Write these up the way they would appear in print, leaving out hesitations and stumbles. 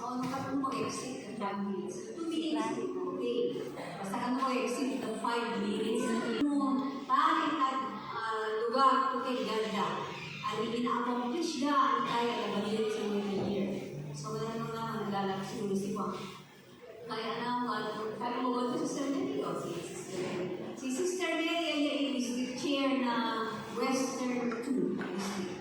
ano ka po mag-exceed ng 5 minutes? 2 minutes, okay. Basta ka mag-exceed ng 5 minutes. Tayo at lugar ko kay ganda. Ang ina-accomplish na ang kaya na balitin sa mga year. So, wala naman naglalaki siguro si Juan. Kaya kaya mo ba ito sa Sister Mary? O, si Sister Mary ay district chair na Western 2 district.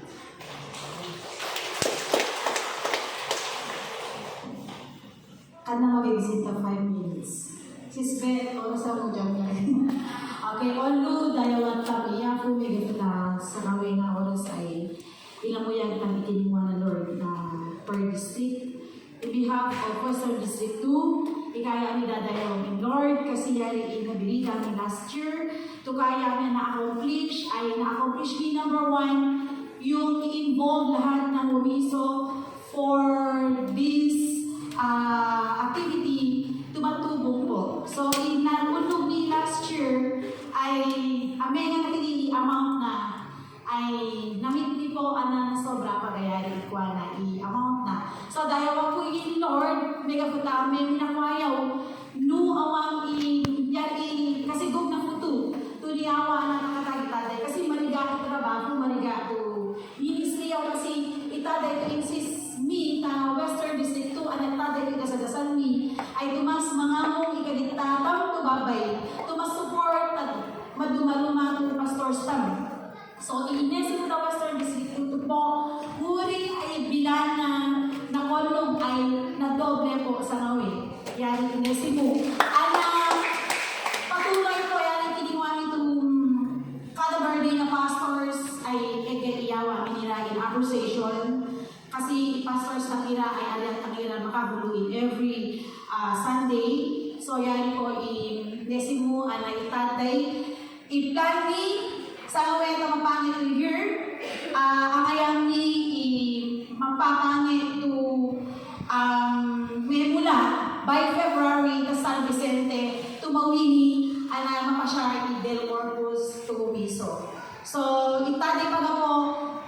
Kana mag-exit ng 5 minutes. Sis Beth, oras ako dyan ngayon. Okay, although dayawat kami, ako may ganda sa kawin na oras ay ilang mo yan kami kinuha na Lord na per district. In behalf of Western District 2, ikaya ni dadayawin Lord kasi yari inabilita ni last year. To kaya niya na-accomplish ay na-accomplish ni number 1, yung i-involve lahat ng Womiso for this activity tumatubong po. So, in naulog ni last year ay may nakikili amount na ay namit ni po na sobra pagayari ko na i-amount na. So, dahil ako in Lord, may kaputa may minakwayaw no amang i-yari kasi gog na puto tuniyawa na nakatagitaday kasi maniga ko trabaho, maniga ko ministry ako kasi itaday to insist me na Western District 2 ang nagtaday ko kasagasan mi ay tumas mga mong ikadita tam to babay tumas support at maduma-luma to pastor stam. So inesip na Western District 2 po muri ay bilanan na kolong ay nadoble po sa ngawi. Yan inesip mo. Patuloy po yan kiniwani itong kada birthday na pastors ay iyawa miniragin accusation. Kasi pastors na kira ay alat ang kira makabuluin every Sunday. So yan po i-desimu na itaday. I-plan ni sa ngayon na mapangit to year. Ang ayang ni mapapangit to may mula by February ta San Vicente tumawini ana mapasyar ni Del Corpus to Bumiso. So itaday pa po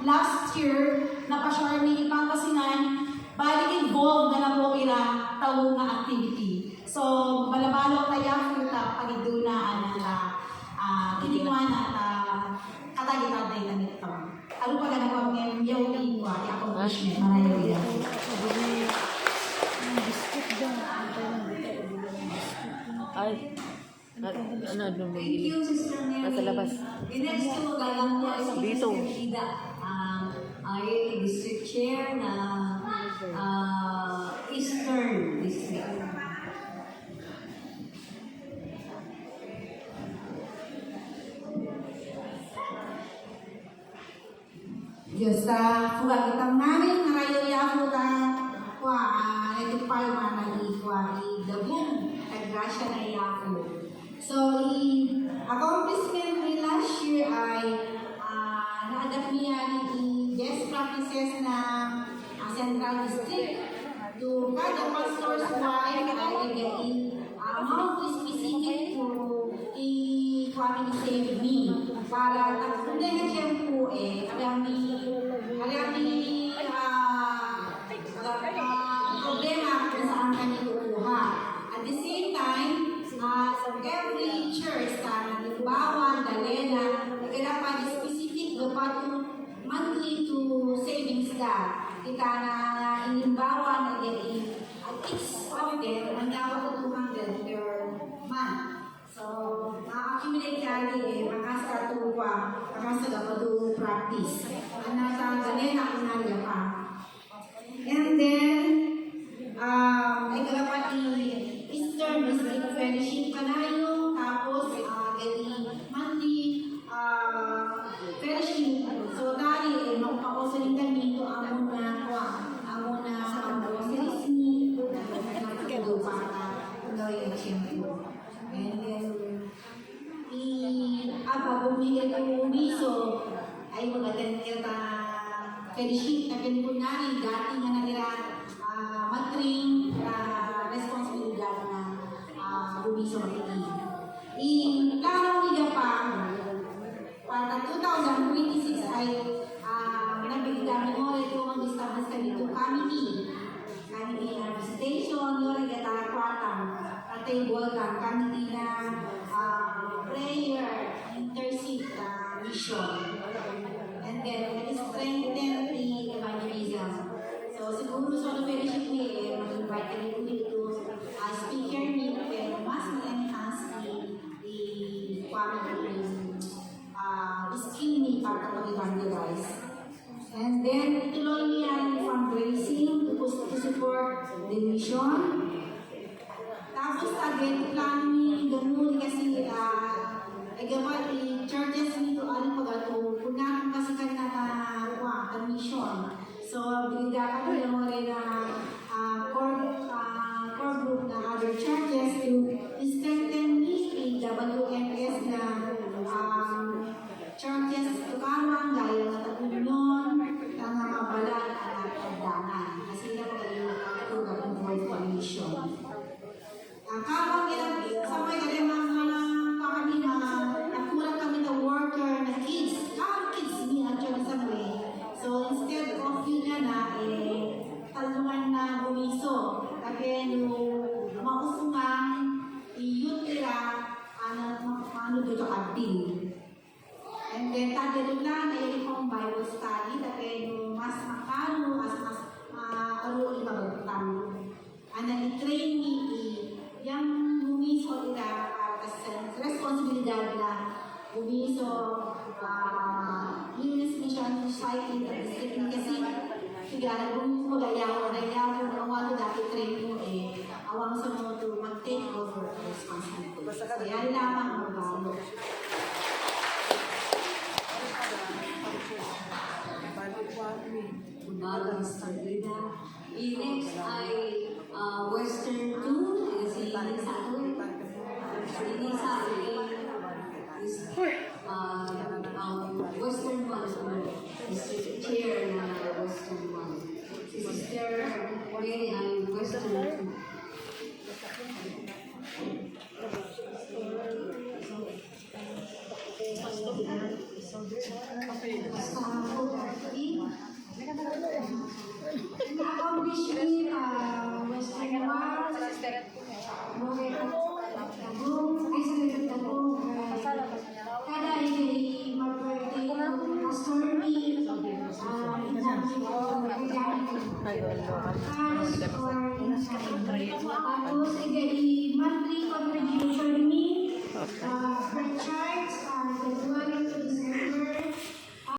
last year napasyar ni Pangasinan bali involved na po ila tawong nga activity. So balabalo kaya futa pagidunaan na kiniwa na katagitaday na nito. Ano pa na ko ngayon yung iwa i-accomplishment marayo yan. Ay, Thank you, Sister Mary. nasa labas. The next two magalang po ay si Dito. Sister Ida. Ay district chair na Eastern District. Diyos sa fuga kitang namin narayo yapo ta kwa ito palma na ikwa idabong grasya na yapo. So accomplishment ni last year ay na-adapt niya ni best practices na Central District to kada pastor's wife ay amount specific to i-kwami save me para hindi na siyempo problema kung saan kami kukuha. At the same time, every church na Limbawan, Galena, nagkadapat specific dapat monthly to savings da. Kita na Limbawan, at each of them, ang dapat 200 per month. So, accumulate kali makasa tuwa, makasa dapat practice. Nasa Galena, inalya pa. And then, ay kalapat Eastern District Fellowship kanayo, tapos monthly fellowship. So, tari, maupausan kami ito amon na groceries ni, nagkado para loyal siyempre. And then, bumili ko Bumiso, ay magadan kita fellowship na pinunari, dati nga nalira matring responsibilidad na Bumiso matindi. Klaro niya pa, para 2026 ay nabigyan mo ito mag-establish kami ito kami ni RBC table ng committee na prayer, intercede mission. And then, strengthen the evangelism. So, siguro sa fellowship ni mag-invite kami ulit to speaker meet, pero mas ma-enhance the skill ni para mag-evangelize. And then, ituloy niya yung fundraising to support the mission. Tapos, again, plan ni ganun kasi agawa churches nito alin pag-ato, punahan kasi ka na mission. So, binigyan kami ng mga core group na other churches to strengthen the WMS na churches to karang gaya ng Tagunon, ng mga balat at pagdanan. Kasi na pag-ato ng World Mission. Karang sabay ka rin mga kami na nakulang kami na worker na kids. Karang kids ni actually sa way. So instead of yun na talungan na bumiso. Kaya yung mausungan, i-youth nila, ano dito abding. And then, tagilin na yung pong Bible study, kaya yung mas makano, mas aro ibabagtan. I-train ni yung bumiso nila as responsibilidad na bumiso Luminous Mission Society kasi sigara kung magayaw ng walo dati training awang sa mga to mag-take over the responsibility. So yan lamang ang Mr. Lida. Next ay Western 2, si Lisa is Western 1, is chair na Western 1. Si Sister Mary ay Western 2. accomplish ni Western One, kada ay mag-birthday ng pastor ni tapos ay monthly contribution ni Richard, February to December.